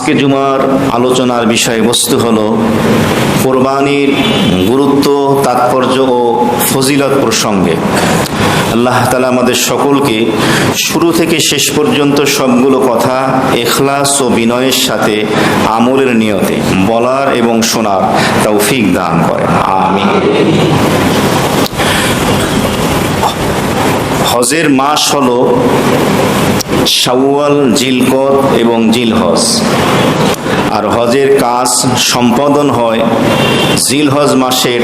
আজকে জুমার আলোচনার বিষয়বস্তু হলো কোরবানির গুরুত্ব, তাৎপর্য ও ফজিলত প্রসঙ্গে। আল্লাহ তাআলা আমাদের সকলকে শুরু থেকে শেষ পর্যন্ত সবগুলো কথা ইখলাস ও বিনয়ের সাথে আমলের নিয়তে বলার এবং শোনার তৌফিক দান করেন, আমিন। হজের মাস হলো শাওয়াল, জিলকদ এবং জিলহজ। আর হজের কাজ সম্পাদন হয় জিলহজ মাসের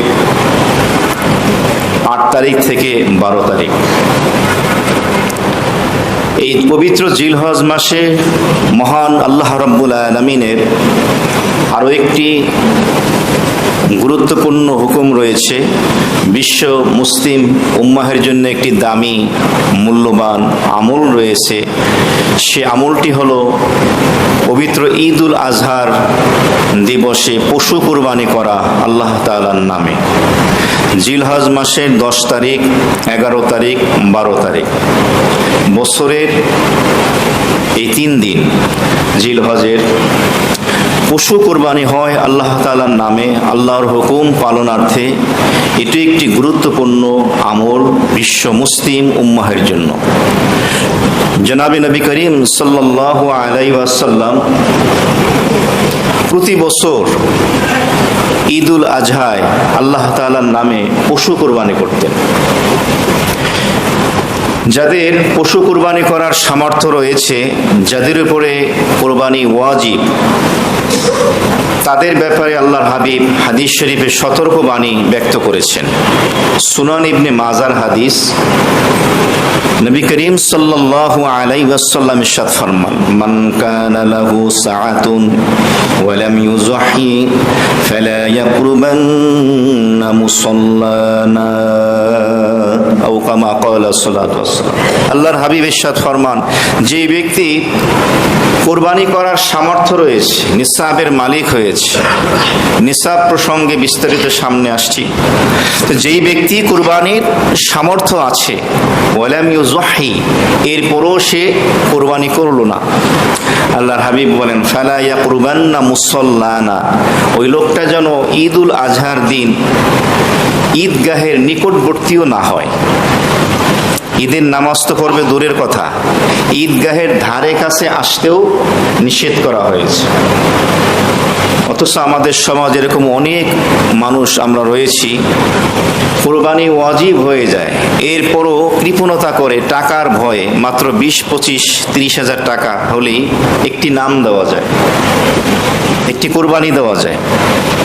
8 তারিখ থেকে 12 তারিখ। এই পবিত্র জিলহজ মাসে মহান আল্লাহ রাব্বুল আলামিনের আরও একটি গুরুত্বপূর্ণ হুকুম রয়েছে। বিশ্ব মুসলিম উম্মাহের জন্য একটি দামি মূল্যবান আমল রয়েছে। সে আমলটি হলো পবিত্র ঈদুল আজহার দিবসে পশু কুরবানি করা আল্লাহ তাআলার নামে। জিলহজ মাসের 10 তারিখ, 11 তারিখ, 12 তারিখ বছরের এই 3 দিন জিলহজের পশু কুরবানি হয় আল্লাহ তাআলার নামে, আল্লাহর হুকুম পালনার্থে। এটি একটি গুরুত্বপূর্ণ আমল বিশ্ব মুসলিম উম্মাহের জন্য। জনাবে নবী করিম সাল্লাল্লাহু আলাইহি ওয়াসাল্লাম প্রতি বছর ঈদুল আজহায় আল্লাহ তাআলার নামে পশু কুরবানি করতেন। যাদের পশু কুরবানি করার সামর্থ্য রয়েছে, যাদের উপরে কুরবানি ওয়াজিব, তাদের ব্যাপারে আল্লাহর হাবিব হাদিস শরীফে সতর্কবাণী ব্যক্ত করেছেন। সুনান ইবনে মাজার হাদিস, নবী করিম সাল্লাল্লাহু আলাইহি ওয়াসাল্লাম ইরশাদ ফরমান, মান কানা লাহু সাআতুন ওয়া লাম ইউযহি ফালা ইয়াকরুবান্না মুসাল্লানা আও কামা ক্বালা সাল্লাল্লাহু আলাইহি ওয়াসাল্লাম। আল্লাহর হাবিব ইরশাদ ফরমান, যে ব্যক্তি কুরবানি করার সামর্থ্য রয়েছে, নিসাবের মালিক হয়েছে, নিসাব প্রসঙ্গে বিস্তারিত সামনে আসছি, তো যেই ব্যক্তি কুরবানির সামর্থ্য আছে, ওয়ালাম ইউযহি, এরপরও সে কুরবানি করলো না, আল্লাহর হাবিব বলেন ফালা ইয়াকরুবান্না মুসাল্লানা, ওই লোকটা যেন ঈদুল আজহার দিন ঈদগাহের নিকটবর্তীও না হয়। ঈদের নামাজ তো পড়বে দূরের কথা, ঈদগাহের ধারে কাছে আসতেও নিষেধ করা হয়েছে। অথচ আমাদের সমাজ এরকম অনেক মানুষ আমরা রয়েছি, কুরবানি ওয়াজিব হয়ে যায়, এরপরও কৃপণতা করে টাকার ভয়ে মাত্র 20, 25, 30 হাজার টাকা হলেই একটি নাম দেওয়া যায়, একটি কুরবানি দেওয়া যায়।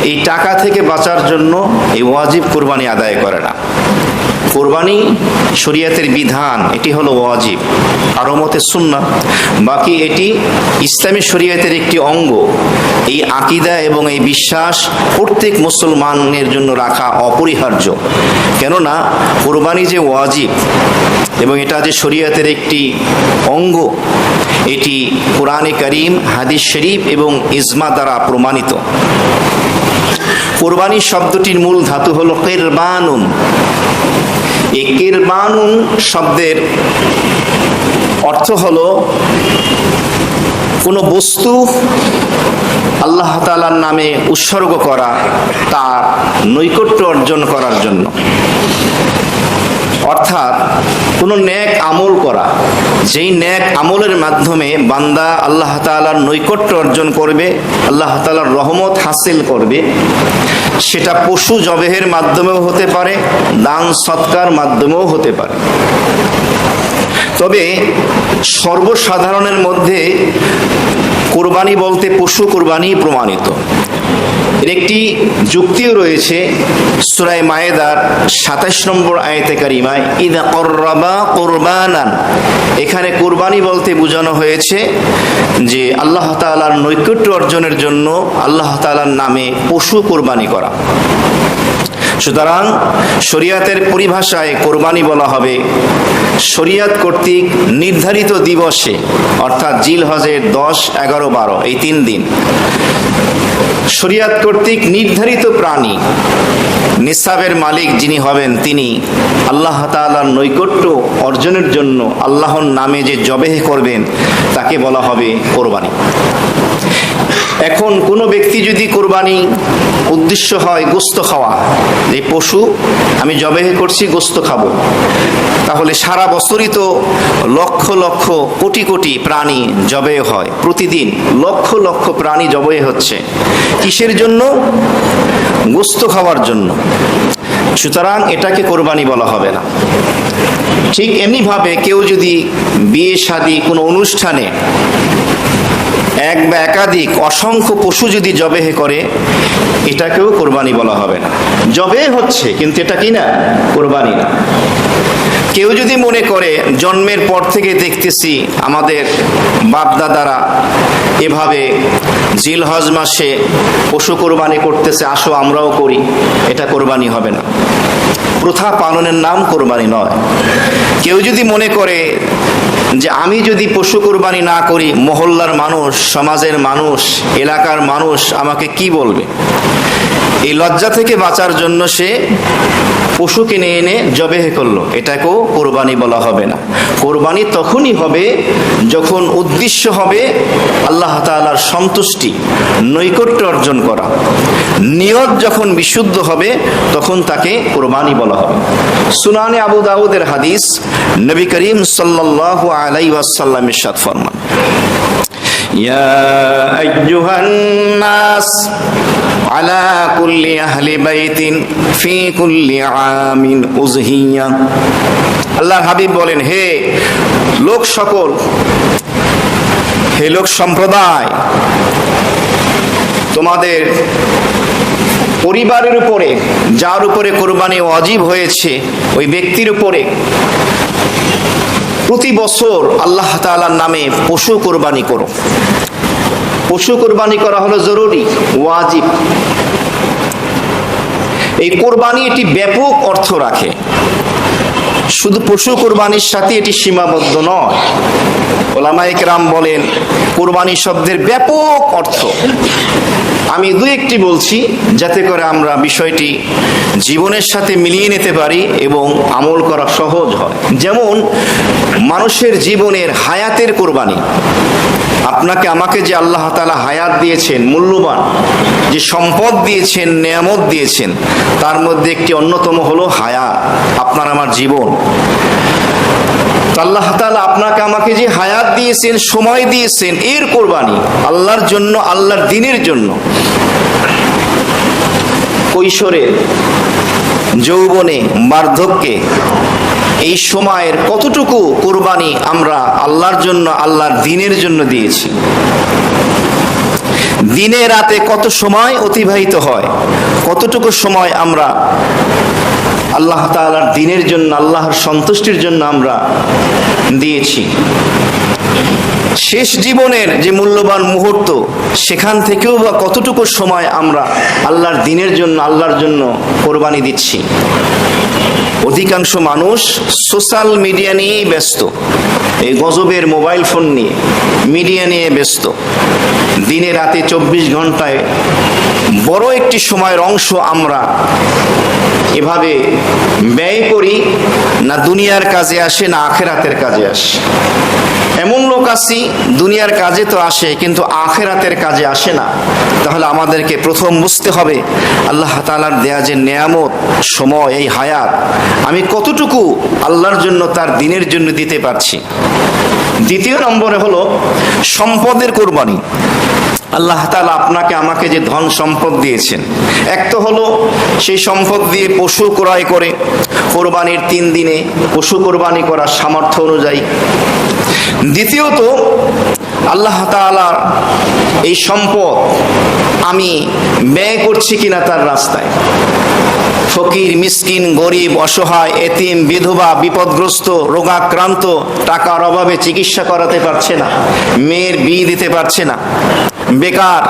এই টাকা থেকে বাঁচার জন্য এই ওয়াজিব কুরবানি আদায় করে না। কোরবানি শরীয়তের বিধান, এটি হলো ওয়াজিব, কারো মতে সুন্নাহ, বাকি এটি ইসলামী শরীয়তের একটি অঙ্গ। এই আকীদা এবং এই বিশ্বাস প্রত্যেক মুসলমানের জন্য রাখা অপরিহার্য। কেননা কোরবানি যে ওয়াজিব এবং এটা যে শরীয়তের একটি অঙ্গ, এটি কোরআনে কারীম, হাদিস শরীফ এবং ইজমা দ্বারা প্রমাণিত। কোরবানি শব্দটির মূল ধাতু হলো কিরবানুন। এই কিরবানুন শব্দের অর্থ হলো কোনো বস্তু আল্লাহ তাআলার নামে উৎসর্গ করা, তার নৈকট্য অর্জন করার জন্য। অর্থাৎ কোনো নেক আমল করা, যেই নেক আমলের মাধ্যমে বান্দা আল্লাহ তাআলার নৈকট্য অর্জন করবে, আল্লাহ তাআলার রহমত হাসিল করবে, সেটা পশু জবেহের মাধ্যমেও হতে পারে, দান সৎকার মাধ্যমেও হতে পারে। তবে সর্বসাধারণের মধ্যে কুরবানি বলতে পশু কুরবানি প্রমাণিত। এর একটি যুক্তিও রয়েছে সূরা মায়েদার 27 নম্বর আয়াতে কারিমায়, ইযা কররাবা কুরবানান, এখানে কুরবানি বলতে বোঝানো হয়েছে যে আল্লাহ তাআলার নৈকট্য অর্জনের জন্য আল্লাহ তাআলার নামে পশু কুরবানি করা। সুতরাং শরীয়তের পরিভাষায় কোরবানি বলা হবে শরীয়ত কর্তৃক নির্ধারিত দিবসে, অর্থাৎ জিলহজের 10, 11, 12 এই 3 দিন শরীয়ত কর্তৃক নির্ধারিত প্রাণী, নিসাবের মালিক যিনি হবেন তিনি আল্লাহ তাআলার নৈকট্য অর্জনের জন্য আল্লাহর নামে যে জবেহ করবেন তাকে বলা হবে কোরবানি। এখন কোনো ব্যক্তি যদি কোরবানি উদ্দেশ্য হয় গোস্ত খাওয়া, এই পশু আমি জবেহ করছি গোস্ত খাবো, তাহলে সারা বছরই তো লক্ষ লক্ষ কোটি কোটি প্রাণী জবেহ হয়, প্রতিদিন লক্ষ লক্ষ প্রাণী জবেহ হচ্ছে। কিসের জন্য? গোস্ত খাওয়ার জন্য। সুতরাং এটাকে কোরবানি বলা হবে না। ঠিক এমনিভাবে কেউ যদি বিয়ে শাদী কোনো অনুষ্ঠানে এক বা একাধিক অসংখ্য পশু যদি জবেহ করে, এটাকেও কোরবানি বলা হবে না। জবেহ হচ্ছে কিন্তু এটা কি না? কোরবানি না। কেউ যদি মনে করে জন্মের পর থেকে দেখতেছি আমাদের বাপদাদারা এভাবে জিলহজ মাসে পশু কোরবানি করতেছে, আসো আমরাও করি, এটা কোরবানি হবে না। প্রথা পালনের নাম কোরবানি নয়। কেউ যদি মনে করে যে আমি যদি পশু কোরবানি না করি মহল্লার মানুষ, সমাজের মানুষ, এলাকার মানুষ আমাকে কি বলবে, এই লজ্জা থেকে বাঁচার জন্য সে পশু কিনে এনে জবেহ করলো, এটাকেও কোরবানি বলা হবে না। কোরবানি তখনই হবে যখন উদ্দেশ্য হবে আল্লাহ তাআলার সন্তুষ্টি, নৈকট্য অর্জন করা। নিয়ত যখন বিশুদ্ধ হবে তখন তাকে কোরবানি বলা হবে। সুনানে আবু দাউদের হাদিস, নবী করিম সাল্লাল্লাহু আলাইহি ওয়াসাল্লাম ইরশাদ ফরমান, ইয়া আইয়ুহান নাস আলা কুল্লি আহলি বাইতিন ফি কুল্লি আমিন উযহিয়া। আল্লাহর হাবিব বলেন, হে লোক সকল, হে লোক সম্প্রদায়, তোমাদের পরিবারের উপরে যার উপরে কোরবানি ওয়াজিব হয়েছে ওই ব্যক্তির উপরে প্রতি বছর আল্লাহ তাআলার নামে পশু কোরবানি করো। পশু কোরবানি করা হলো জরুরি, ওয়াজিব। এই কোরবানি এটি ব্যাপক অর্থ রাখে, শুধু পশু কোরবানির সাথে এটি সীমাবদ্ধ নয়। ওলামায়ে কেরাম বলেন কোরবানি শব্দের ব্যাপক অর্থ। আমি দুই একটি বলছি যাতে করে আমরা বিষয়টি জীবনের সাথে মিলিয়ে নিতে পারি এবং আমল করা সহজ হয়। যেমন মানুষের জীবনের হায়াতের কোরবানি। আপনাকে আমাকে যে আল্লাহ তাআলা হায়াত দিয়েছেন, মূল্যবান যে সম্পদ দিয়েছেন, নেয়ামত দিয়েছেন, তার মধ্যে একটি অন্যতম হলো হায়াত, আপনার আমার জীবন। আল্লাহ তাআলা আপনাকে আমাকে যে হায়াত দিয়েছেন, সময় দিয়েছেন, এর কোরবানি আল্লাহর জন্য, আল্লাহর দ্বীনের জন্য। কৈশোরে, যৌবনে, বার্ধক্যে এই সময়ের কতটুকু কোরবানি আমরা আল্লাহর জন্য, আল্লাহর দ্বীনের জন্য দিয়েছি। দিনে রাতে কত সময় অতিবাহিত হয়, কতটুকু সময় আমরা আল্লাহ তাআলার দ্বীনের জন্য, আল্লাহর সন্তুষ্টির জন্য আমরা দিয়েছি। শেষ জীবনের যে মূল্যবান মুহূর্ত, সেখান থেকেও বা কতটুকু সময় আমরা আল্লাহর দ্বীনের জন্য, আল্লাহর জন্য কোরবানি দিচ্ছি। অধিকাংশ মানুষ সোশ্যাল মিডিয়া নিয়েই ব্যস্ত, এই গজবের মোবাইল ফোন নিয়ে, মিডিয়া নিয়ে ব্যস্ত। দিনে রাতে 24 ঘন্টায় বড় একটি সময়ের অংশ আমরা এভাবে ব্যয় করি, না দুনিয়ার কাজে আসে না আখিরাতের কাজে আসে। এমন লোক আছি দুনিয়ার কাজে তো আসে কিন্তু আখিরাতের কাজে আসে না। তাহলে আমাদেরকে প্রথম বুঝতে হবে আল্লাহ তাআলার দেয়া যে নেয়ামত, সময়, এই হায়াত, আমি কতটুকু আল্লাহর জন্য, তার দ্বীনের জন্য দিতে পারছি। দ্বিতীয় নম্বরে হলো সম্পদের কোরবানি। আল্লাহ তাআলা আপনাকে আমাকে যে ধন সম্পদ দিয়েছেন, এক তো হলো সেই সম্পদ দিয়ে পশু ক্রয় করে কোরবানির 3 দিনে পশু কোরবানি করার সামর্থ্য অনুযায়ী। দ্বিতীয়ত আল্লাহ তাআলার এই সম্পদ আমি ব্যয় করছি কিনা তার রাস্তায়। ফকির, মিসকিন, গরিব, অসহায়, এতিম, বিধবা, বিপদগ্রস্ত, রোগাক্রান্ত, টাকার অভাবে চিকিৎসা করাতে পারছে না, মেয়ের বিয়ে দিতে পারছে না, বেকার,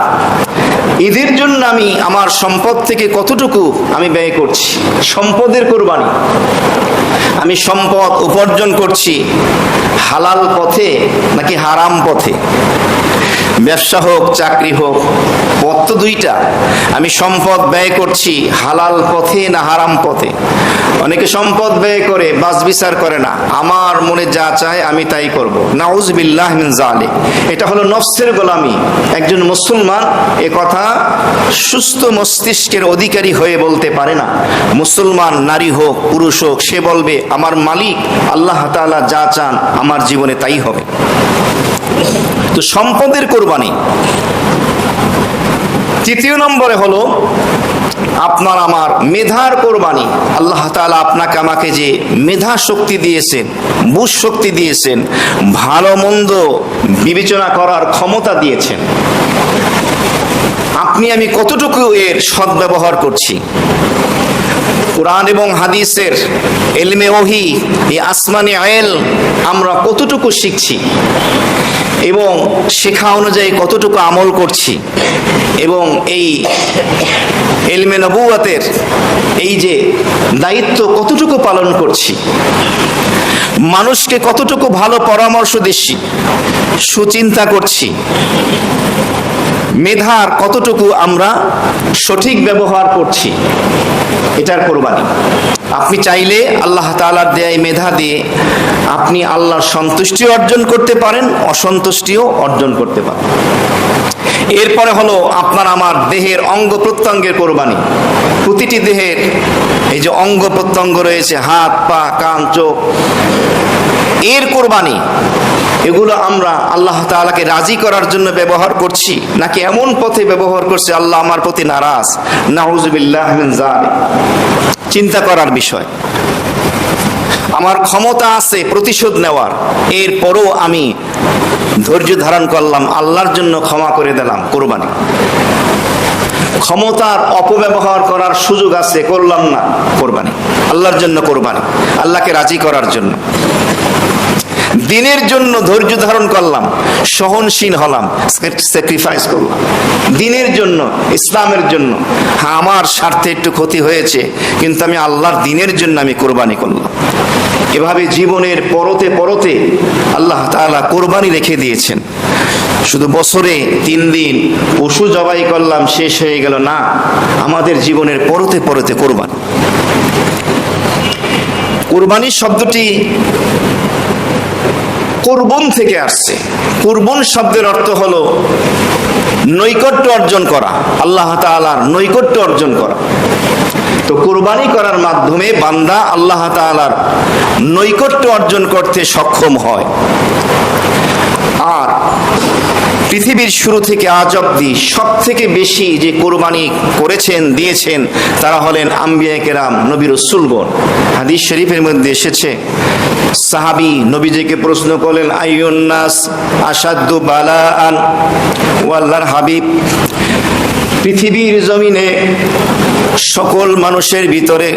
ঈদের জন্য আমি আমার সম্পদ থেকে কতটুকু আমি ব্যয় করছি, সম্পদের কোরবানি। আমি সম্পদ উপার্জন করছি হালাল পথে নাকি হারাম পথে? ব্যবসা হোক, চাকরি হোক, পথ তো দুইটা। আমি সম্পদ ব্যয় করছি হালাল পথে না হারাম পথে? অনেকে সম্পদ ব্যয় করে বাছ বিচার করে না, আমার মনে যা চায় আমি তাই করব। নাউযুবিল্লাহ মিন যালিক। এটা হলো নফসের গোলামি। একজন মুসলমান এ কথা সুস্থ মস্তিষ্কের অধিকারী হয়ে বলতে পারে না। মুসলমান নারী হোক পুরুষ হোক, সে বলবে আমার মালিক আল্লাহ তাআলা যা চান আমার জীবনে তাই হবে। তো সম্পদের কোরবানি। তৃতীয় নম্বরে হলো আপনার আমার মেধার কোরবানি। আল্লাহ তাআলা আপনাকে আমাকে যে মেধা শক্তি দিয়েছেন, বুঝ শক্তি দিয়েছেন, ভালো মন্দ বিবেচনা করার ক্ষমতা দিয়েছেন, আপনি আমি কতটুকু এর সদ্ব্যবহার করছি? কুরআন এবং হাদিসের ইলমে ওহী, এই আসমানি ইলম আমরা কতটুকু শিখছি এবং শেখা অনুযায়ী কতটুকু আমল করছি, এবং এই ইলমে নবুয়তের এই যে দায়িত্ব কতটুকু পালন করছি, মানুষকে কতটুকু ভালো পরামর্শ দিচ্ছি, সুচিন্তা করছি, মেধার কতটুকু আমরা সঠিক ব্যবহার করছি, এটার কোরবানি। আপনি চাইলে আল্লাহ তাআলার দেয়া মেধা দিয়ে আপনি আল্লাহর সন্তুষ্টি অর্জন করতে পারেন, অসন্তুষ্টিও অর্জন করতে পারেন। এরপরে হলো আপনার আমার দেহের অঙ্গ প্রত্যঙ্গের কোরবানি। প্রতিটি দেহের এই যে অঙ্গ প্রত্যঙ্গ রয়েছে, হাত, পা, কান, চোখ, এর কোরবানি। এগুলো আমরা আল্লাহ তাআলাকে রাজি করার জন্য ব্যবহার করছি নাকি এমন পথে ব্যবহার করছি আল্লাহ আমার প্রতি নারাজ? নাউযুবিল্লাহ মিন যালিক। চিন্তা করার বিষয়। আমার ক্ষমতা আছে প্রতিশোধ নেওয়ার, এরপরও আমি ধৈর্য ধারণ করলাম, আল্লাহর জন্য ক্ষমা করে দিলাম, কোরবানি। ক্ষমতার অপব্যবহার করার সুযোগ আছে, করলাম না, কোরবানি। আল্লাহর জন্য কোরবানি, আল্লাহকে রাজি করার জন্য। দিনের জন্য ধৈর্য ধারণ করলাম, সহনশীল হলাম, স্যাক্রিফাইস করলাম দিনের জন্য, ইসলামের জন্য। হ্যাঁ, আমার স্বার্থে একটু ক্ষতি হয়েছে, কিন্তু আমি আল্লাহর দিনের জন্য আমি কোরবানি করলাম। এভাবে জীবনের পরতে পরতে আল্লাহ তাআলা কোরবানি রেখে দিয়েছেন। শুধু বছরে 3 দিন পশু জবাই করলাম, শেষ হয়ে গেল না, আমাদের জীবনের পরতে পরতে কোরবানি। কোরবানি শব্দটি কুরবান থেকে আসছে। কুরবান শব্দের অর্থ হলো নৈকট্য অর্জন করা, আল্লাহ তাআলার নৈকট্য অর্জন করা। তো কুরবানি করার মাধ্যমে বান্দা আল্লাহ তাআলার নৈকট্য অর্জন করতে সক্ষম হয়। আর পৃথিবীর শুরু থেকে আজ অব্দি সব থেকে বেশি যে কোরবানি করেছেন, দিয়েছেন, তারা হলেন আম্বিয়া কেরাম, নবী রাসূলগণ। হাদিস শরীফের মধ্যে এসেছে, সাহাবী নবীজিকে প্রশ্ন করলেন, আইয়ুন নাস আশাদ্দু বালাআন? ও আল্লাহর হাবিব, পৃথিবীর জমিনে সকল মানুষের ভিতরে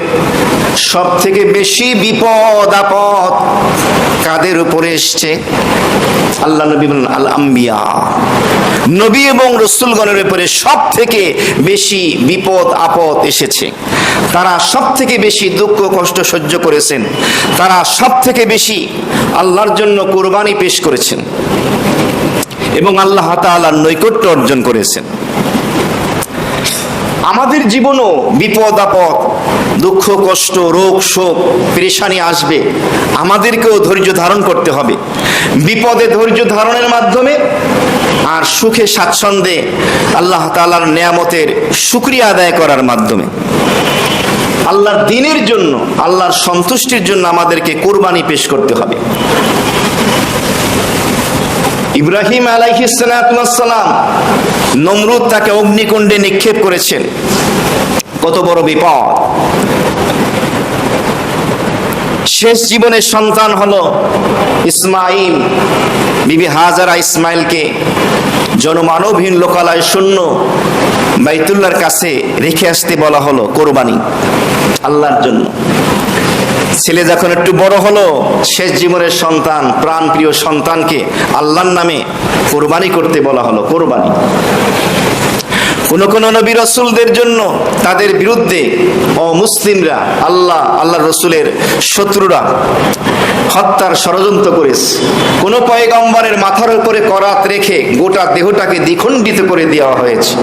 সব থেকে বেশি বিপদ আপদ কাদের উপরে এসছে? আল্লাহ নবী বলেন, আল আম্বিয়া। নবী এবং রাসূলগণের উপরে সব থেকে বেশি বিপদ আপদ এসেছে। তারা সব থেকে বেশি দুঃখ কষ্ট সহ্য করেছেন, তারা সব থেকে বেশি আল্লাহর জন্য কোরবানি পেশ করেছেন এবং আল্লাহ তাআলার নৈকট্য অর্জন করেছেন। আমাদের জীবনও বিপদ আপদ, দুঃখ কষ্ট, রোগ শোক, পেরেশানি আসবে, আমাদেরকেও ধৈর্য ধারণ করতে হবে। বিপদে ধৈর্য ধারণের মাধ্যমে আর সুখে স্বাচ্ছন্দ্যে আল্লাহ তাআলার নেয়ামতের শুকরিয়া আদায় করার মাধ্যমে আল্লাহর দ্বীনের জন্য, আল্লাহর সন্তুষ্টির জন্য আমাদেরকে কোরবানি পেশ করতে হবে। ইব্রাহিম আলাইহিস সালাম, নমরুদ তাকে অগ্নিকুণ্ডে নিক্ষেপ করেছেন, কত বড় বিপদ। শেষ জীবনের সন্তান হলো ইসমাইল। বিবি হাজারা ইসমাইলকে জনমানবহীন লোকালয় শূন্য বাইতুল্লাহর কাছে রেখে আসতে বলা হলো, কোরবানি আল্লাহর জন্য। ছেলে যখন একটু বড় হলো, শেষ জীবনের সন্তান, প্রাণ প্রিয় সন্তানকে আল্লাহর নামে কোরবানি করতে বলা হলো, কোরবানি। কোন নবী রাসূলদের জন্য তাদের বিরুদ্ধে অমুসলিমরা আল্লাহ রসুলের শত্রুরা হত্যার ষড়যন্ত্র করেছে। কোন পয়গম্বরের মাথার উপরে করাত রেখে গোটা দেহটাকে দ্বিখণ্ডিত করে দেওয়া হয়েছে।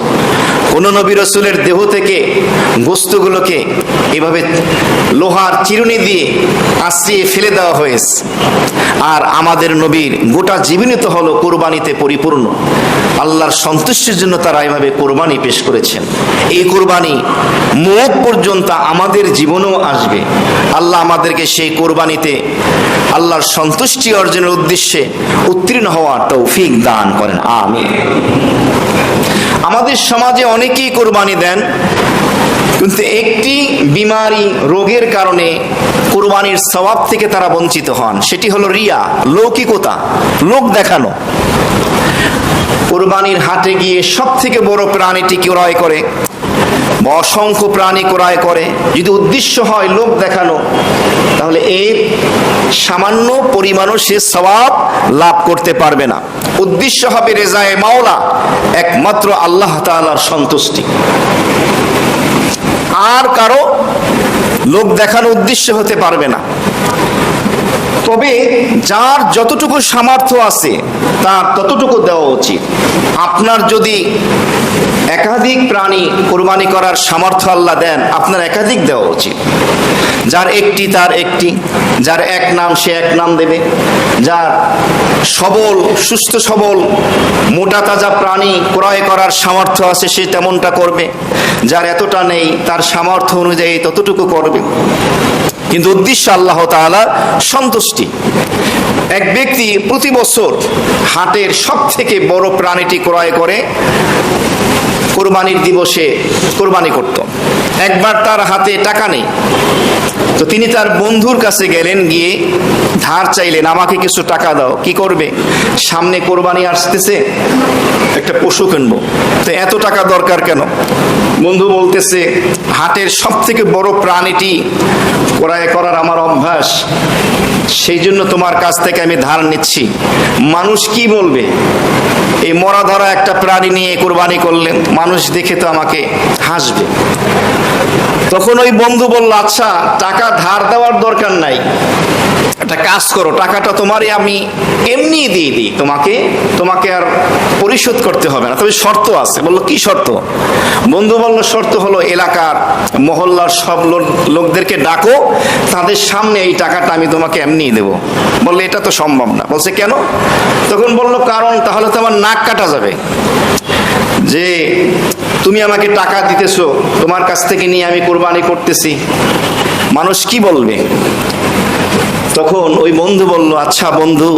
কোন নবী রাসূলের দেহ থেকে বস্তুগুলোকে এভাবে লোহার চিরুনি দিয়ে আশ্রিয়ে ফেলে দেওয়া হয়েছে। আর আমাদের নবীর গোটা জীবনী তো হলো কোরবানিতে পরিপূর্ণ। আল্লাহর সন্তুষ্টির জন্য তারা এভাবে কোরবানি পেশ করেছেন। এই কোরবানি মওত পর্যন্ত আমাদের জীবনেও আসবে। আল্লাহ আমাদেরকে সেই কোরবানিতে আল্লাহর সন্তুষ্টি অর্জনের উদ্দেশ্যে উত্তীর্ণ হওয়ার তৌফিক দান করেন, আমিন। আমাদের সমাজে অনেকেই কোরবানি দেন, কিন্তু একটি বিমারি রোগের কারণে কোরবানির সওয়াব থেকে তারা বঞ্চিত হন। সেটি হলো রিয়া, লৌকিকতা, লোক দেখানো। কোরবানির হাটে গিয়ে সব থেকে বড় প্রাণীটি ক্রয় করে, অসংখ্য প্রাণী ক্রয় করে, যদি উদ্দেশ্য হয় লোক দেখানো, তাহলে এর সামান্য পরিমাণও সে সওয়াব লাভ করতে পারবে না। উদ্দেশ্য হবে রেজায়ে মাওলা, একমাত্র আল্লাহ তাআলার সন্তুষ্টি। আর কারো লোক দেখানো উদ্দেশ্য হতে পারবে না। তবে যার যতটুকু সামর্থ্য আছে তার ততটুকু দেওয়া উচিত। আপনার যদি একাধিক প্রাণী কোরবানি করার সামর্থ্য আল্লাহ দেন, আপনার একাধিক দেওয়া উচিত। যার একটি তার একটি, যার এক নাম সে এক নাম দেবে, যার সবল সুস্থ সবল মোটা তাজা প্রাণী ক্রয় করার সামর্থ্য আছে সে তেমনটা করবে, যার এতটা নেই তার সামর্থ্য অনুযায়ী ততটুকু করবে। কিন্তু উদ্দেশ্য আল্লাহ তাআলা সন্তুষ্টি। এক ব্যক্তি প্রতি বছর হাটের সব থেকে বড় প্রাণীটি ক্রয় করে কোরবানির দিবসে কোরবানি করত। একবার তার হাতে টাকা নেই, তো তিনি তার বন্ধুর কাছে গেলেন, গিয়ে ধার চাইলেন, আমাকে কিছু টাকা দাও। কি করবে? সামনে কোরবানি আসতেছে, একটা পশু কিনবো, তো এত টাকা দরকার কেন? বন্ধু বলতেছে, হাটের সব থেকে বড় প্রাণীটি ক্রয় করার আমার অভ্যাস, সেই জন্য তোমার কাছ থেকে আমি ধার নিচ্ছি। মানুষ কি বলবে? এই মরা ধরা একটা প্রাণী নিয়ে কোরবানি করলেন, মানুষ দেখে তো আমাকে হাসবে। তখন ওই বন্ধু বলল, আচ্ছা টাকা ধার দেওয়ার দরকার নাই, একটা কাজ করো, টাকাটা তোমারই আমি এমনি দিয়ে দিই, তোমাকে আর পরিশোধ করতে হবে না, তবে শর্ত আছে। বললো, কি শর্ত? বন্ধু বলল, শর্ত হলো এলাকার মহল্লার সব লোকদেরকে ডাকো, তাদের সামনে এই টাকাটা আমি তোমাকে এমনি দেবো। বললো, এটা তো সম্ভব না। বলছে, কেন? তখন বলল, কারণ তাহলে তো আমার নাক কাটা যাবে, যে তুমি আমাকে টাকা দিতেছো, তোমার কাছ থেকে নিয়ে আমি কোরবানি করতেছি, মানুষ কি বলবে? তখন ওই বন্ধু বলল, আচ্ছা বন্ধু,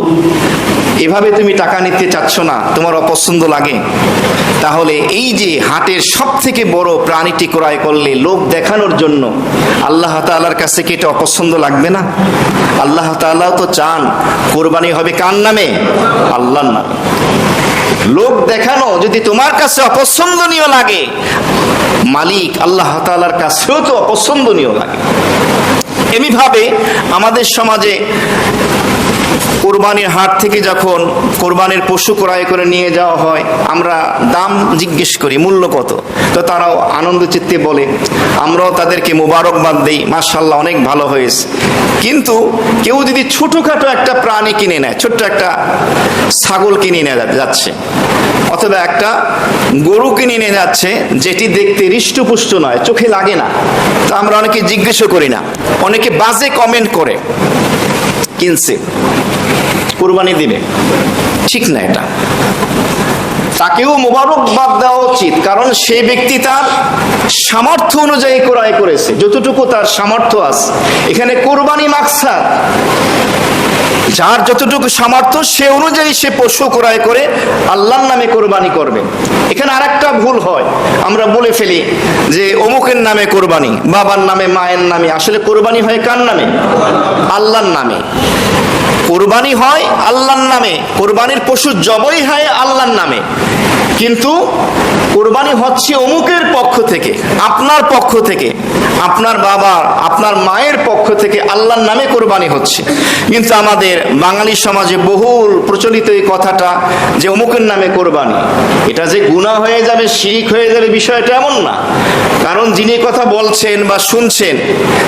এভাবে তুমি টাকা নিতে চাচ্ছ না, তোমার অপছন্দ লাগে, তাহলে এই যে হাটের সব থেকে বড় প্রাণীটি ক্রয় করলে লোক দেখানোর জন্য, আল্লাহ তাআলার কাছে কি এটা অপছন্দ লাগবে না? আল্লাহ তাআলাও তো চান কোরবানি হবে কার নামে? আল্লাহর নামে। লোক দেখানো যদি তোমার কাছে অপছন্দনীয় লাগে, মালিক আল্লাহ তাআলার কাছেও তো অপছন্দনীয় লাগে। এমনিভাবে আমাদের সমাজে কোরবানির হাট থেকে যখন কোরবানির পশু ক্রয় করে নিয়ে যাওয়া হয়, আমরা দাম জিজ্ঞেস করি, মূল্য কত? তো তারাও আনন্দ চিত্তে বলে, আমরাও তাদেরকে মোবারকবাদ দেই, মাশাআল্লাহ অনেক ভালো হয়েছে। কিন্তু কেউ যদি ছোটখাটো একটা প্রাণী কিনে নেয়, ছোট্ট একটা ছাগল কিনে নিয়ে যাচ্ছে, অথবা একটা গরু কিনে নিয়ে যাচ্ছে, যেটি দেখতে হৃষ্টপুষ্ট নয়, চোখে লাগে না, তা আমরা অনেকে জিজ্ঞেসও করি না, অনেকে বাজে কমেন্ট করে, কিনছে কোরবানি দিবে, ঠিক না। এটা তাকেও মোবারকবাদ দেওয়া উচিত, কারণ সেই ব্যক্তি তার সামর্থ্য অনুযায়ী ক্রয় করেছে, যতটুকু তার সামর্থ্য আছে। এখানে কোরবানি মাকসাদ, যার যতটুকু সামর্থ্য সে অনুযায়ী সে পশু ক্রয় করে আল্লাহর নামে কোরবানি করবে। এখানে আরেকটা ভুল হয়, আমরা বলে ফেলি যে অমুকের নামে কোরবানি, বাবার নামে, মায়ের নামে। আসলে কোরবানি হয় কার নামে? আল্লাহর নামে। কোরবানি হয় আল্লাহর নামে, কোরবানির পশু জবাই হয় আল্লাহর নামে, কিন্তু কোরবানি হচ্ছে অমুকের পক্ষ থেকে, আপনার পক্ষ থেকে, আপনার বাবার, আপনার মায়ের পক্ষ থেকে আল্লাহর নামে কোরবানি হচ্ছে। কিন্তু আমাদের বাঙালি সমাজে বহুল প্রচলিত এই কথাটা যে অমুকের নামে কোরবানি, এটা যে গুনাহ হয়ে যাবে, শিরক হয়ে যাবে, বিষয়টা এমন না। কারণ যিনি কথা বলছেন বা শুনছেন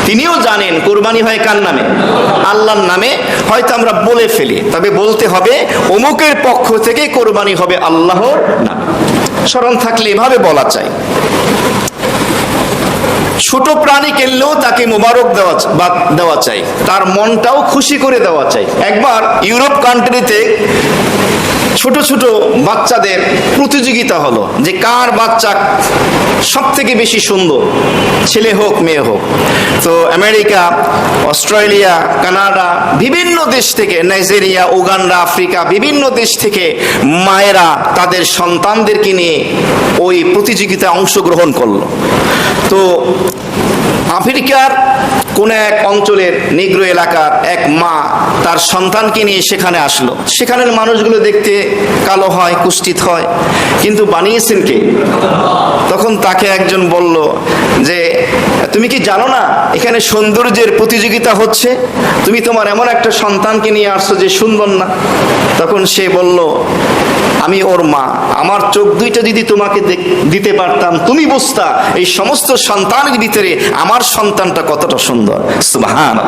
তিনিও জানেন কোরবানি হয় কার নামে, আল্লাহর নামে। হয়তো আমরা বলে ফেলি, তবে বলতে হবে অমুকের পক্ষ থেকে কোরবানি হবে আল্লাহর নামে। স্মরণ থাকলে এভাবে বলা চাই। ছোট প্রাণী কিনলেও তাকে মোবারক দেওয়া চাই, তার মনটাও খুশি করে দেওয়া চাই। একবার ইউরোপ কান্ট্রিতে ছোট ছোট বাচ্চাদের প্রতিযোগিতা হলো যে কার বাচ্চা সব থেকে বেশি সুন্দর, ছেলে হোক মেয়ে হোক। তো আমেরিকা, অস্ট্রেলিয়া, কানাডা, বিভিন্ন দেশ থেকে, নাইজেরিয়া, উগান্ডা, আফ্রিকা, বিভিন্ন দেশ থেকে মায়েরা তাদের সন্তানদেরকে নিয়ে ওই প্রতিযোগিতায় অংশগ্রহণ করলো। তো আফ্রিকার কোন এক অঞ্চলের নিগ্রো এলাকার এক মা তার সন্তানকে নিয়ে সেখানে আসলো। সেখানের মানুষগুলো দেখতে কালো হয়, কুষ্ঠিত হয়, কিন্তু বানিয়েছেন কে? তখন তাকে একজন বলল যে তুমি কি জানো না এখানে সৌন্দর্যের প্রতিযোগিতা হচ্ছে, তুমি তোমার এমন একটা সন্তানকে নিয়ে আসছো যে সুন্দর না। তখন সে বলল আমি ওর মা, আমার চোখ দুইটা যদি তোমাকে দিতে পারতাম তুমি বুঝতা এই সমস্ত সন্তানের ভিতরে আমার সন্তানটা কতটা সুন্দর। সুবহানাল্লাহ।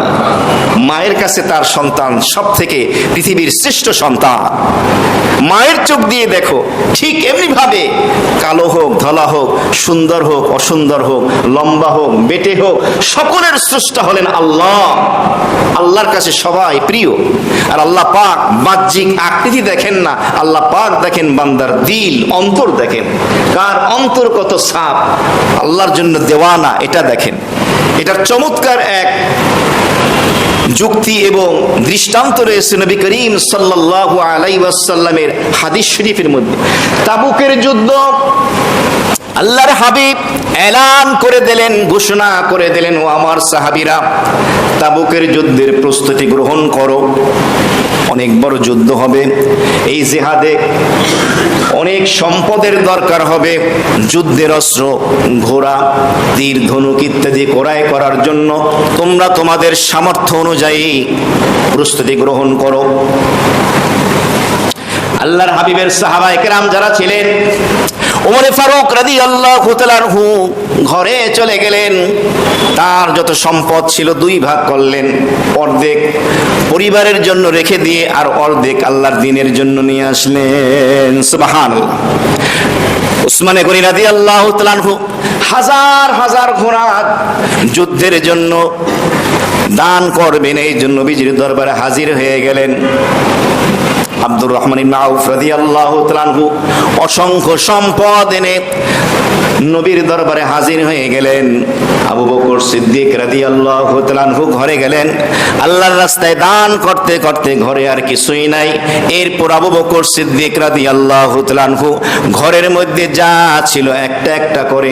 মায়ের কাছে তার সন্তান সব থেকে পৃথিবীর শ্রেষ্ঠ সন্তান। মায়ের চোখ দিয়ে দেখো, ঠিক এমনি ভাবে কালো হোক, ধলা হোক, সুন্দর হোক, অসুন্দর হোক, লম্বা হোক, বেটে হোক, সকলের স্রষ্টা হলেন আল্লাহ। আল্লাহর কাছে সবাই প্রিয়। আর আল্লাহ পাক বাহ্যিক আকৃতি দেখেন না, আল্লাহ পাক দেখেন বান্দার দিল, অন্তর দেখেন, কার অন্তর কত সাফ, আল্লাহর জন্য দেওয়ানা, এটা দেখেন। এটার চমৎকার এক যুক্তি এবং দৃষ্টান্ত রয়েছে নবী করিম সাল্লাল্লাহু আলাইহি ওয়াসাল্লামের হাদিস শরীফের মধ্যে। তাবুকের যুদ্ধ আল্লাহর হাবিব এলান করে দিলেন, ঘোষণা করে দিলেন, ও আমার সাহাবীরা, তাবুকের যুদ্ধের প্রস্তুতি গ্রহণ করো। অনেক বড় যুদ্ধ হবে, এই জিহাদে অনেক সম্পদের দরকার হবে। যুদ্ধের অস্ত্র, ঘোড়া, তীর, ধনুক ইত্যাদি ক্রয় করার জন্য তোমরা তোমাদের সামর্থ্য অনুযায়ী প্রস্তুতি গ্রহণ করো। আল্লাহর হাবিবের সাহাবায়ে কেরাম যারা ছিলেন, ওমরে ফারুক রাদিয়াল্লাহু তাআলা আনহু ঘরে চলে গেলেন। তার যত সম্পদ ছিল দুই ভাগ করলেন, অর্ধেক পরিবারের জন্য রেখে দিয়ে আর অর্ধেক আল্লাহর দ্বীনের জন্য নিয়ে আসলেন। সুবহানাল্লাহ। উসমানে গনি রাদিয়াল্লাহু তাআলা আনহু হাজার হাজার ঘোড়া যুদ্ধের জন্য দান করবেন, এই জন্য নবীজির দরবারে হাজির হয়ে গেলেন। আব্দুর রহমান ইবনে আউফ রাদিয়াল্লাহু তাআলা আনহু অসংখ্য সম্পদ এনে নবীর দরবারে হাজির হয়ে গেলেন। আবু বকর সিদ্দিক রাদিয়াল্লাহু তাআলা আনহু ঘরে গেলেন, আল্লাহর রাস্তায় দান করতে করতে ঘরে আর কিছুই নাই। এরপর আবু বকর সিদ্দিক রাদিয়াল্লাহু তাআলা আনহু ঘরের মধ্যে যা ছিল একটা একটা করে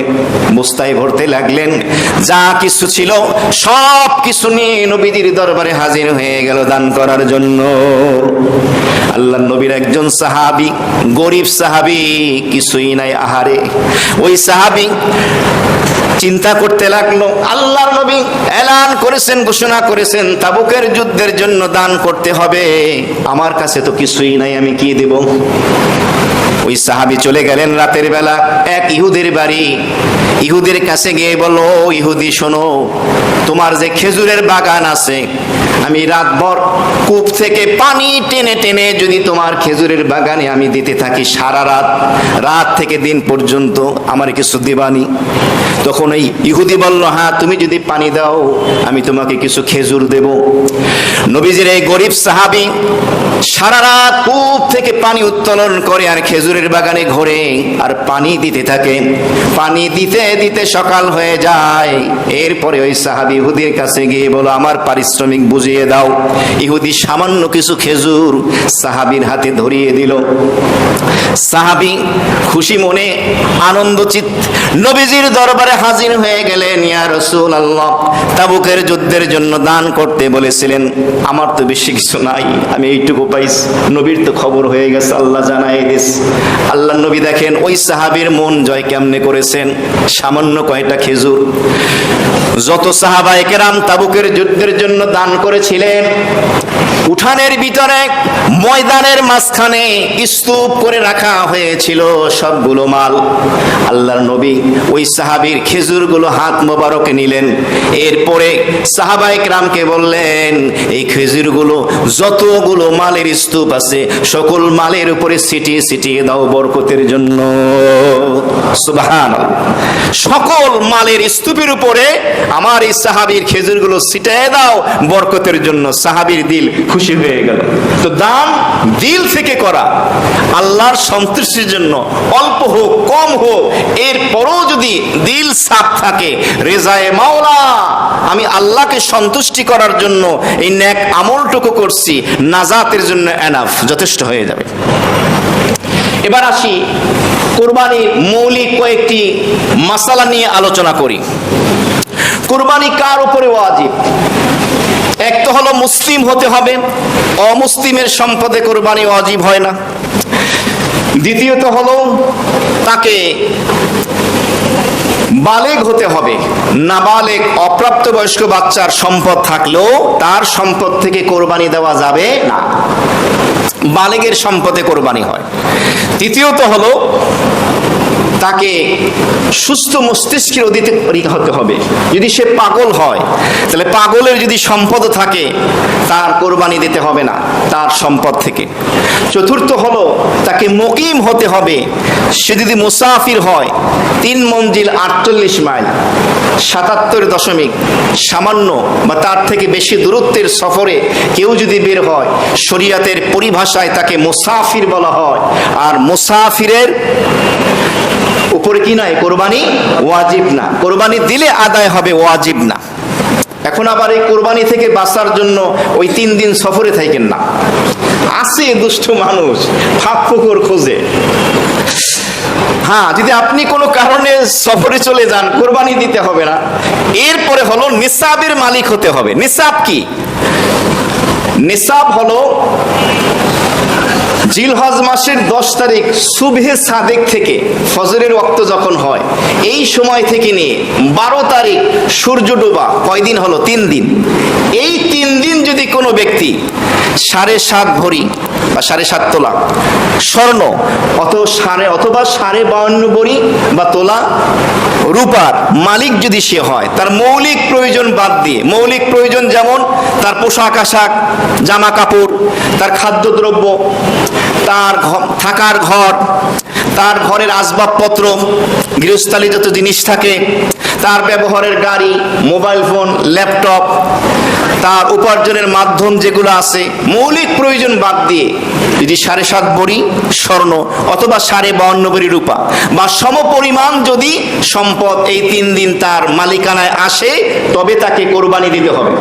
বস্তায় ভরতে লাগলেন। যা কিছু ছিল সব কিছু নিয়ে নবীজির দরবারে হাজির হয়ে গেল দান করার জন্য। আল্লাহর নবীর একজন সাহাবী, গরিব সাহাবী, কিছুই নাই, আহারে। ওই সাহাবী চিন্তা করতে লাগলো, আল্লাহর নবী এলান করেছেন, ঘোষণা করেছেন তাবুকের যুদ্ধের জন্য দান করতে হবে, আমার কাছে তো কিছুই নাই, আমি কি দেব? ওই সাহাবী চলে গেলেন রাতের বেলা এক ইহুদির বাড়ি। ইহুদির কাছে গিয়ে বলল, ইহুদি শোনো, তোমার যে খেজুরের বাগান আছে, আমি রাতভর কূপ থেকে পানি টেনে টেনে যদি তোমার খেজুরের বাগানে আমি দিতে থাকি সারা রাত, রাত থেকে দিন পর্যন্ত, আমার কিছু দিবানি? তখন এই ইহুদি বলল, হ্যাঁ, তুমি যদি পানি দাও আমি তোমাকে কিছু খেজুর দেব। নবীজির এই গরিব সাহাবী সারা রাত কূপ থেকে পানি উত্তোলন করে আর খেজুরের খেজুরের বাগানে ঘোরে আর পানি দিতে থাকে। পানি দিতে দিতে সকাল হয়ে যায়। এরপরে ওই সাহাবী ইহুদির কাছে গিয়ে বলো, আমার পারিশ্রমিক বুঝিয়ে দাও। ইহুদি সামান্য কিছু খেজুর সাহাবীর হাতে ধরিয়ে দিল। সাহাবী খুশি মনে আনন্দচিত নবীজির দরবারে হাজির হয়ে গেলেন। ইয়া রাসূলুল্লাহ, তাবুকের যুদ্ধের জন্য দান করতে বলেছিলেন, আমার তো বেশি কিছু নাই, আমি এইটুকু পাইছি। নবীর তো খবর হয়ে গেছে, আল্লাহ জানাই দিস। আল্লাহ নবী দেখেন ওই সাহাবীর মন জয় কেমনে করেছেন। সামান্য কয়টা খেজুর যত সাহাবায়ে কেরাম তাবুকের যুদ্ধের জন্য দান করেছিলেন, উঠানের ভিতরে ময়দানের মাঝখানে স্তূপ করে রাখা হয়েছিল সবগুলো মাল। আল্লাহর নবী ওই সাহাবীর খেজুরগুলো হাত মোবারকে নিলেন। এরপরে সাহাবায়ে কেরামকে বললেন, এই খেজুরগুলো যতগুলো মালের স্তূপ আছে সকল মালের উপরে ছিটিয়ে ছিটিয়ে দাও বরকতের জন্য। সুবহানাল্লাহ, সকল মালের স্তূপের উপরে আমার এই সাহাবীর খেজুরগুলো ছিটিয়ে দাও বরকতের জন্য। সাহাবীর দিল খুশি হয়ে গেল। তো দান দিল থেকে করা, আল্লাহর সন্তুষ্টির জন্য, অল্প হোক কম হোক, এরপরও যদি দিল সাফ থাকে, রেজায়ে মাওলা, আমি আল্লাহকে সন্তুষ্টি করার জন্য এই নেক আমলটুকু করছি, নাজাতের জন্য এনাফ, যথেষ্ট হয়ে যাবে। এবার আসি কুরবানির মৌলিক কয়েকটি মাসালা নিয়ে আলোচনা করি। কুরবানি কার উপরে ওয়াজিব? এক তো হলো মুসলিম হতে হবে, অমুসলিমের সম্পদে কুরবানি ওয়াজিব হয় না। দ্বিতীয়ত হলো তাকে বালেগ হতে হবে। নাবালেগ অপ্রাপ্তবয়স্ক বাচ্চার সম্পদ থাকলেও তার সম্পদ থেকে কোরবানি দেওয়া যাবে না, বালেগের সম্পদে কোরবানি হয়। তৃতীয়ত হলো তাকে সুস্থ মস্তিষ্কের অধিকারী হতে হবে। যদি সে পাগল হয় তাহলে পাগলের যদি সম্পদ থাকে তার কোরবানি দিতে হবে না তার সম্পদ থেকে। চতুর্থ হলো তাকে মুকিম হতে হবে। সে যদি মুসাফির হয়, 3 মঞ্জিল 48 মাইল 77 সামান্য বা তার থেকে বেশি দূরত্বের সফরে কেউ যদি বের হয়, শরীয়তের পরিভাষায় তাকে মুসাফির বলা হয়। আর মুসাফিরের উপরে কি নাই? কোরবানি ওয়াজিব না। কোরবানি দিলে আদায় হবে, ওয়াজিব না। এখন আবার এই কোরবানি থেকে বাঁচার জন্য ওই 3 দিন সফরে থাকেন না। আছে দুষ্ট মানুষ, ফাঁক ফোকর খোঁজে। হ্যাঁ, যদি আপনি কোনো কারণে সফরে চলে যান, কোরবানি দিতে হবে না। এরপরে হলো নিসাবের মালিক হতে হবে। নিসাব কি? নিসাব হলো জিলহজ মাসের 10 তারিখ সুবহে সাদেক থেকে ফজরের ওয়াক্ত যখন হয়, এই সময় থেকে নিয়ে 12 তারিখ সূর্য ডোবা, কয়দিন হলো? 3 দিন। এই 3 দিন যদি কোনো ব্যক্তি 7.5 ভরি বা 7.5 তোলা স্বর্ণ অথবা 52 ভরি বা তোলা রূপার মালিক যদি সে হয়, তার মৌলিক প্রয়োজন বাদ দিয়ে, মৌলিক প্রয়োজন যেমন তার পোশাক আশাক, জামা কাপড়, তার খাদ্যদ্রব্য, তার থাকার ঘর, তার ঘরের আসবাবপত্র, গৃহস্থালী যত জিনিস থাকে, তার ব্যবহারের গাড়ি, মোবাইল ফোন, ল্যাপটপ, তার উপার্জনের মাধ্যম যেগুলো আছে, মৌলিক প্রয়োজন বাদ দিয়ে যদি 7.5 ভরি স্বর্ণ অথবা 52 ভরি রূপা বা সমপরিমাণ যদি সম্পদ এই 3 দিন তার মালিকানায় আসে, তবে তাকে কোরবানি দিতে হবে।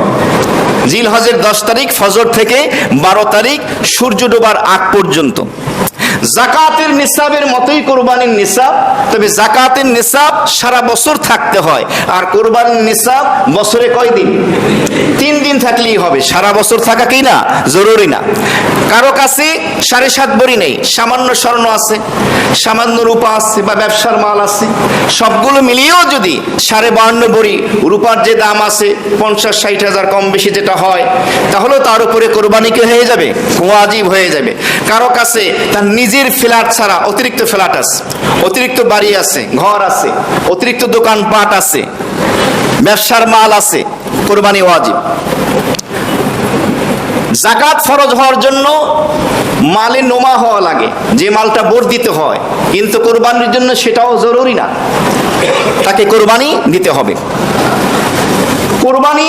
জিলহজের 10 তারিখ ফজর থেকে 12 তারিখ সূর্য ডোবার আগ পর্যন্ত। যাকাতের নিসাবের মতোই কোরবানির নিসাব, তবে যাকাতের নিসাব সারা বছর থাকতে হয়, আর কোরবানির নিসাব বছরে কয়দিন? 3 দিন থাকলেই হবে। সারা বছর থাকা কি না জরুরি না। কারো কাছে 7.5 ভরি নেই, সামান্য স্বর্ণ আছে, সামান্য রূপা আছে বা ব্যবসার মাল আছে, সবগুলো মিলিয়েও যদি 52 ভরি রূপার যে দাম আছে 50-60 হাজার কম বেশি যেটা হয়, তাহলে তার উপরে কোরবানি কি হয়ে যাবে? ওয়াজিব হয়ে যাবে। কারো কাছে তার নিজের ফ্ল্যাট ছাড়া অতিরিক্ত ফ্ল্যাট আছে, অতিরিক্ত বাড়ি আছে, ঘর আছে, অতিরিক্ত দোকানপাট আছে, ব্যবসার মাল আছে, কোরবানি ওয়াজিব। যাকাত ফরজ হওয়ার জন্য মালে নোমা হওয়া লাগে, যে মালটা বর্ধিত হয়, কিন্তু কোরবানির জন্য সেটাও জরুরি না, তাকে কোরবানি দিতে হবে। কোরবানি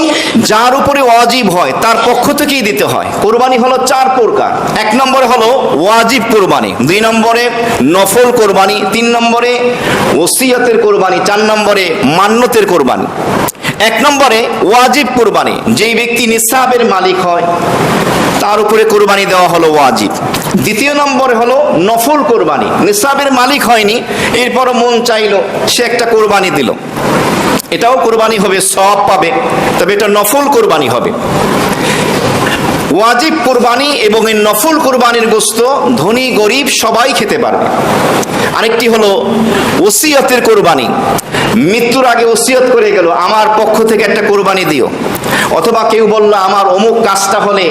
যার উপরে ওয়াজিব হয় তার পক্ষ থেকেই দিতে হয়। কোরবানি হলো 4 প্রকার। 1 নম্বরে হলো ওয়াজিব কোরবানি, 2 নম্বরে নফল কোরবানি, 3 নম্বরে ওসিয়তের কোরবানি, 4 নম্বরে মান্যতের কোরবানি। 1 নম্বরে ওয়াজিব কোরবানি, যেই ব্যক্তি নিসাবের মালিক হয় তার উপরে কোরবানি দেওয়া হলো ওয়াজিব। 2 নম্বরে হলো নফল কোরবানি, নিসাবের মালিক হয়নি, এরপরও মন চাইলো সে একটা কোরবানি দিল, এটাও কোরবানি হবে, সওয়াব পাবে, তবে এটা নফল কোরবানি হবে। ওয়াজিব কোরবানি এবং এই নফল কোরবানির গোশত ধনী গরিব সবাই খেতে পারবে। আরেকটি হলো ওসিয়তের কোরবানি, মৃত্যুর আগে ওসিয়ত করে গেল আমার পক্ষ থেকে একটা কোরবানি দিও, অথবা কেউ বলল আমার অমুক কাজটা হলে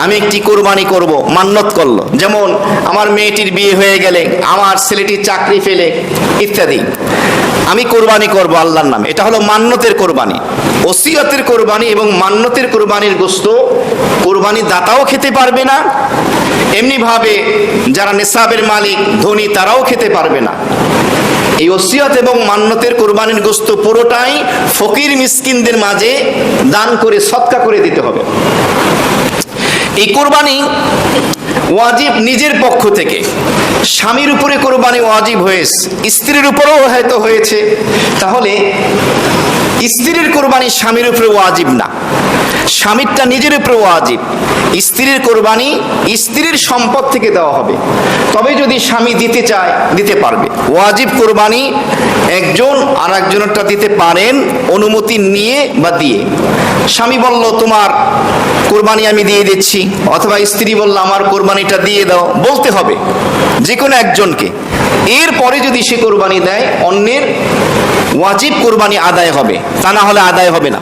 আমি একটি কোরবানি করব, মান্যত করলো, যেমন আমার মেয়েটির বিয়ে হয়ে গেলে, আমার ছেলেটি চাকরি পেলে ইত্যাদি, আমি কোরবানি করব আল্লাহর নামে, এটা হলো মান্যতের কোরবানি। ওসিয়তের কোরবানি এবং মান্যতের কোরবানির গোশত কোরবানি দাতাও খেতে পারবে না, এমনি ভাবে যারা নিসাবের মালিক ধনী তারাও খেতে পারবে না। এই ওসিয়ত এবং মান্যতের কোরবানির গোশত পুরোটাই ফকির মিসকিনদের মাঝে দান করে সদকা করে দিতে হবে। এই কোরবানি ওয়াজিব নিজের পক্ষ থেকে, স্বামীর উপরে কোরবানি ওয়াজিব হয়েছে, স্ত্রীর উপরেও হয়তো হয়েছে, তাহলে স্ত্রীর কোরবানি স্বামীর উপরে ওয়াজিব না, স্বামীরটা নিজের উপরে ওয়াজিব। স্ত্রীর কোরবানি স্ত্রীর সম্পদ থেকে দেওয়া হবে, তবে যদি স্বামী দিতে চায় দিতে পারবে। ওয়াজিব কোরবানি একজন আর একজনেরটা দিতে পারেন অনুমতি নিয়ে বা দিয়ে। স্বামী বলল তোমার কোরবানি আমি দিয়ে দিচ্ছি, অথবা স্ত্রী বলল আমার কোরবানিটা দিয়ে দাও, বলতে হবে যে কোনো একজনকে। এরপরে যদি সে কোরবানি দেয় অন্যের ওয়াজিব কোরবানি আদায় হবে, তা না হলে আদায় হবে না।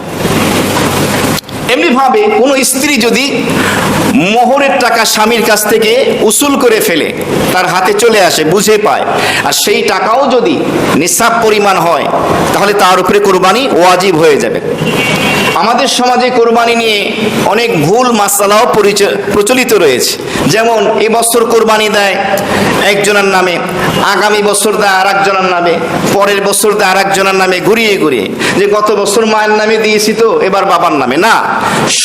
এমনি ভাবে কোনো স্ত্রী যদি মোহরের টাকা স্বামীর কাছ থেকে উসুল করে ফেলে, তার হাতে চলে আসে, বুঝে পায়, আর সেই টাকাও যদি নিসাব পরিমাণ হয় তাহলে তার উপরে কোরবানি ওয়াজিব হয়ে যাবে। আমাদের সমাজে কোরবানি নিয়ে অনেক ভুল মাসালাও প্রচলিত রয়েছে, যেমন এবছর কোরবানি দেয় একজনের নামে, আগামী বছর দেয় আর একজনের নামে, পরের বছর দেয় আর একজনের নামে, ঘুরিয়ে ঘুরিয়ে, যে গত বছর মায়ের নামে দিয়েছি তো এবার বাবার নামে। না,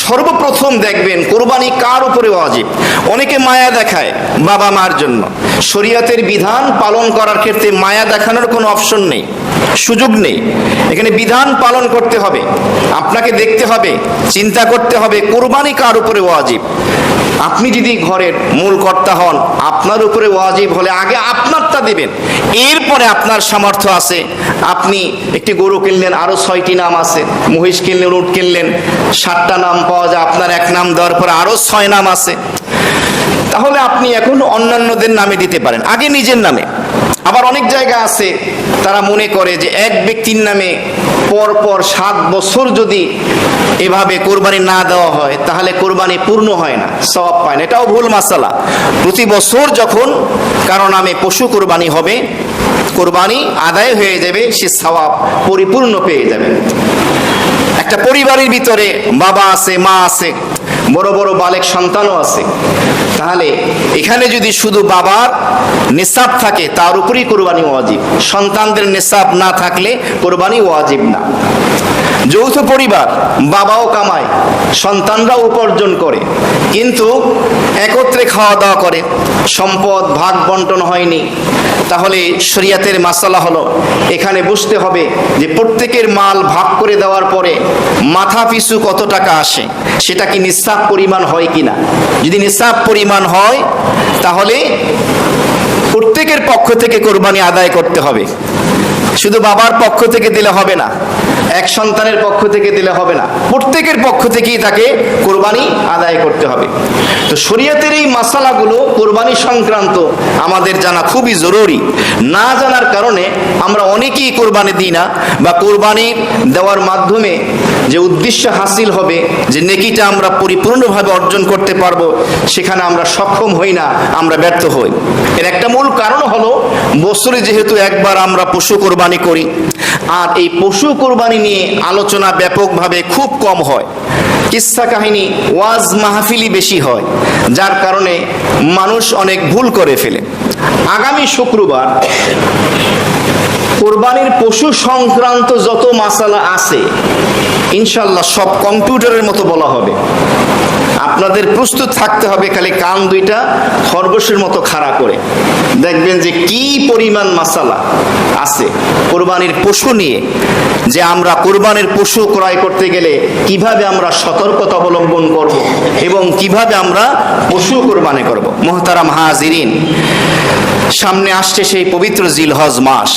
সর্বপ্রথম দেখবেন কোরবানি কার উপরে ওয়াজিব। অনেকে মায়া দেখায় বাবা মার জন্য, শরীয়তের বিধান পালন করার ক্ষেত্রে মায়া দেখানোর কোনো অপশন নেই, সুযোগ নেই। এখানে বিধান পালন করতে হবে, আপনাকে দেখতে হবে, চিন্তা করতে হবে কোরবানি কার উপরে ওয়াজিব। আপনি যদি ঘরের মূল কর্তা হন, আপনার উপরে ওয়াজিব হলে আগে আপনারটা দিবেন, এরপরে আপনার সামর্থ্য আছে, আপনি একটি গরু কিনলেন, আরো 6টি নাম আছে, মহিষ কিনলেন, উট কিনলেন, 7টা নাম পাওয়া যায়, আপনার এক নাম দেওয়ার পরে আরো 6 নাম আছে, তাহলে আপনি এখন অন্যান্যদের নামে দিতে পারেন, আগে নিজের নামে। আবার অনেক জায়গা আছে তারা মনে করে যে এক ব্যক্তির নামে পর পর 7 বছর যদি এভাবে কোরবানি না দেওয়া হয় তাহলে কোরবানি পূর্ণ হয় না, সওয়াব পায় না। এটাও ভুল মাসালা। প্রতি বছর যখন কারো নামে পশু কোরবানি হবে, কোরবানি আদায় হয়ে যাবে, সে সওয়াব পরিপূর্ণ পেয়ে যাবে। একটা পরিবারের ভিতরে বাবা আছে, মা আছে, বড় বড় বালেক সন্তানও আছে, তাহলে এখানে যদি শুধু বাবার নিসাব থাকে তার উপরেই কোরবানি ওয়াজিব, সন্তানদের নিসাব না থাকলে কোরবানি ওয়াজিব না। যৌথ পরিবার, বাবাও কামায়, সন্তানরাও উপার্জন করে, কিন্তু একত্রে খাওয়া দাওয়া করে, সম্পদ ভাগ বন্টন হয়নি, তাহলে শরিয়াতের মাসালা হলো এখানে বুঝতে হবে যে প্রত্যেকের মাল ভাগ করে দেওয়ার পরে মাথা পিছু কত টাকা আসে, সেটা কি নিসাব পরিমাণ হয় কিনা। যদি নিসাব পরিমাণ হয় তাহলে প্রত্যেকের পক্ষ থেকে কোরবানি আদায় করতে হবে, শুধু বাবার পক্ষ থেকে দিলে হবে না, এক সন্তানের পক্ষ থেকে দিলে হবে না, প্রত্যেকের পক্ষ থেকেই তাকে কোরবানি আদায় করতে হবে। তো শরীয়তের এই মাসালাগুলো কোরবানি সংক্রান্ত আমাদের জানা খুবই জরুরি। না জানার কারণে আমরা অনেকেই কোরবানি দিই না, বা কোরবানি দেওয়ার মাধ্যমে যে উদ্দেশ্য হাসিল হবে, যে নেকিটা আমরা পরিপূর্ণভাবে অর্জন করতে পারবো, সেখানে আমরা সক্ষম হই না, আমরা ব্যর্থ হই। এর একটা মূল কারণ হলো বছরে যেহেতু একবার আমরা পশু কোরবানি করি, আর এই পশু কোরবানি নিয়ে আলোচনা ব্যাপকভাবে খুব কম হয়, কিসসা কাহিনী ওয়াজ মাহফিলি বেশি হয়, যার কারণে মানুষ অনেক ভুল করে ফেলে। আগামী শুক্রবার কোরবানির পশু সংক্রান্ত যত মাসালা আছে ইনশাআল্লাহ সব কম্পিউটারের মতো বলা হবে। আপনাদের প্রস্তুত থাকতে হবে, খালি কান দুইটা খরগোশের মতো খাড়া করে দেখবেন যে কি পরিমাণ মাসালা আছে কোরবানির পশু নিয়ে, যে আমরা কোরবানির পশু ক্রয় করতে গেলে কিভাবে আমরা সতর্কতা অবলম্বন করব এবং কিভাবে আমরা পশু কোরবানি করব। মুহতারাম হাজিরিন, সামনে আসছে সেই পবিত্র জিলহজ মাস,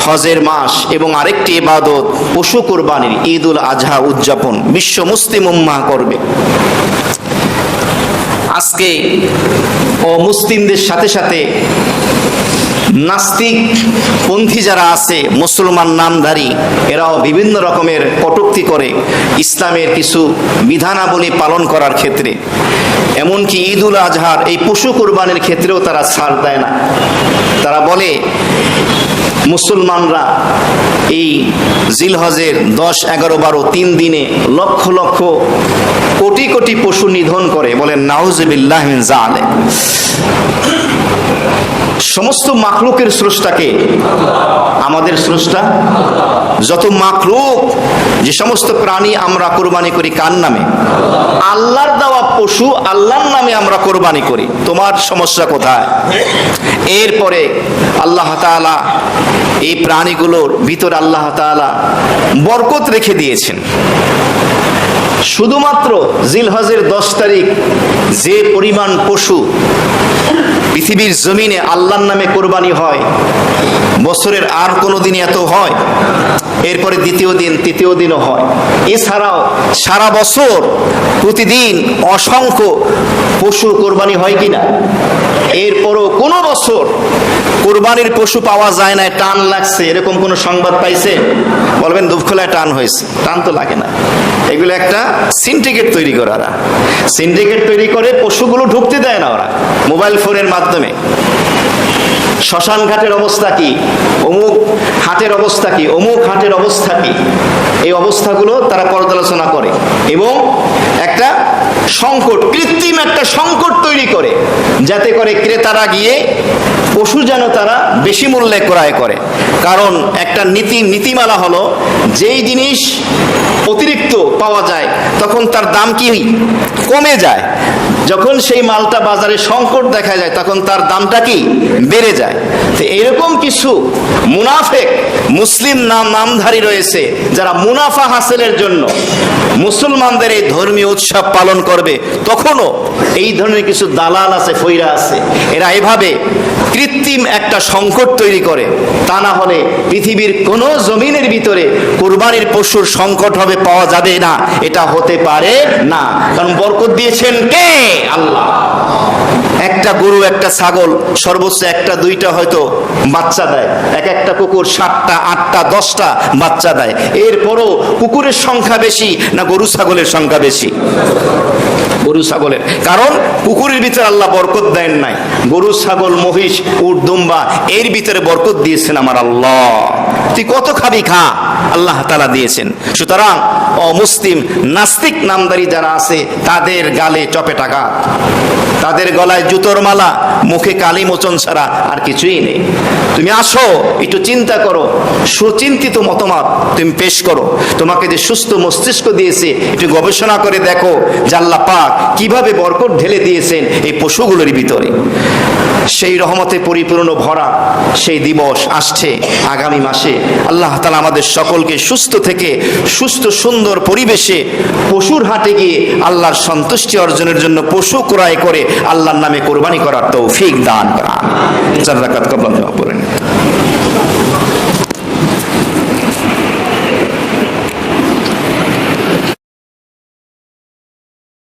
হজের মাস, এবং আরেকটি ইবাদত পশু কোরবানির ঈদুল আজহা উদযাপন বিশ্ব মুসলিম উম্মাহ করবে। আজকে অমুসলিমদের সাথে সাথে নাস্তিক পন্থী যারা আছে, মুসলমান নামধারী, এরাও বিভিন্ন রকমের কটূক্তি করে ইসলামের কিছু বিধানাবলী পালন করার ক্ষেত্রে। এমনকি ঈদুল আজহার এই পশু কোরবানির ক্ষেত্রেও তারা ছাড় দেয় না। তারা বলে মুসলমানরা এই জিলহজের 10, 11, 12 3 দিনে লক্ষ লক্ষ কোটি কোটি পশু নিধন করে। বলেন নাউজুবিল্লাহ মিন যালিক। সমস্ত মাখলুকের স্রষ্টাকে আমাদের স্রষ্টা। যত মাখলুক, যে সমস্ত প্রাণী আমরা কোরবানি করি কার নামে? আল্লাহর দেওয়া পশু আল্লাহর নামে আমরা কোরবানি করি। তোমার সমস্যা কোথায়? এরপরে আল্লাহ তাআলা এই প্রাণীগুলোর ভিতর আল্লাহ তাআলা বরকত রেখে দিয়েছেন। শুধুমাত্র জিলহজের 10 তারিখ যে পরিমাণ পশু পৃথিবীর জমিনে আল্লাহর নামে কোরবানি হয়, বছরের আর কোনো দিন এত হয়? এরপরে দ্বিতীয় দিন, তৃতীয় দিনও হয়। এছাড়াও সারা বছর প্রতিদিন অসংখ্য পশু কোরবানি হয় কিনা? এরপরও কোনো বছর কোরবানির পশু পাওয়া যায় না, টান লাগছে, এরকম কোনো সংবাদ পাইছে? বলবেন দুপখোলায় টান হয়েছে। টান তো লাগে না, এগুলো একটা সিন্ডিকেট তৈরি করে। ওরা সিন্ডিকেট তৈরি করে, পশুগুলো ঢুকতে দেয় না ওরা মোবাইল ফোনের মাধ্যমে। শ্মশান ঘাটের অবস্থা কি, অমুক হাটের অবস্থা কি, অমুক হাটের অবস্থা কি, এই অবস্থাগুলো তারা পর্যালোচনা করে এবং একটা সংকট, কৃত্রিম একটা সংকট তৈরি করে, যাতে করে ক্রেতারা গিয়ে পশু যেন তারা বেশি মূল্যে ক্রয় করে। কারণ একটা নীতিমালা হলো, যেই জিনিস অতিরিক্ত পাওয়া যায় তখন তার দাম কি কমে যায়, যখন সেই মালটা বাজারে সংকট দেখা যায় তখন তার দামটা কি বেড়ে যায়। তো এরকম কিছু মুনাফেক মুসলিম নামধারী রয়েছে যারা মুনাফা হাসিলের জন্য মুসলমানদের এই ধর্মীয় উৎসব পালন করবে। তখনও এই ধরনের কিছু দালাল আছে, ফইরা আছে, এরা এভাবে কৃত্রিম একটা সংকট তৈরি করে। তা না হলে পৃথিবীর কোনো জমিনের ভিতরে কোরবানির পশুর সংকট হবে, পাওয়া যাবে না, এটা হতে পারে না। কারণ বরকত দিয়েছেন কে? আল্লাহ। একটা গরু, একটা ছাগল সর্বোচ্চ 1টা 2টা হয়তো বাচ্চা দেয়, একটা কুকুর 7টা 8টা 10টা বাচ্চা দেয়। এরপরও কুকুরের সংখ্যা বেশি না গরু ছাগলের সংখ্যা বেশি? গরু ছাগলের। কারণ কুকুরের ভিতরে আল্লাহ বরকত দেন নাই, গরু ছাগল মহিষ উট দুম্বা এর ভিতরে বরকত দিয়েছেন আমার আল্লাহ। তুই কত খাবি খা, আল্লাহ তাআলা দিয়েছেন। সুতরাং অমুসলিম নাস্তিক নামদারি যারা আছে তাদের গালে চপেটাঘাত, তাদের গলায় জুতোর মালা, মুখে কালি মোচন ছাড়া আর কিছুই নেই। তুমি আসো, একটু চিন্তা করো, সুচিন্তিত মতামত তুমি পেশ করো। তোমাকে যে সুস্থ মস্তিষ্ক দিয়েছে একটু গবেষণা করে দেখো যে আল্লাহ পাক কিভাবে বরকত ঢেলে দিয়েছেন এই পশুগুলোর ভিতরে। সেই রহমতে পরিপূর্ণ ভরা সেই দিবস আসছে আগামী মাসে। আল্লাহ তাআলা আমাদের সকলকে সুস্থ থেকে সুস্থ সুন্দর পরিবেশে পশুর হাটে গিয়ে আল্লাহর সন্তুষ্টি অর্জনের জন্য পশু ক্রয় করে আল্লাহর নামে কোরবানি করার তৌফিক দান করেন। 4 রাকাত কবুল করেন।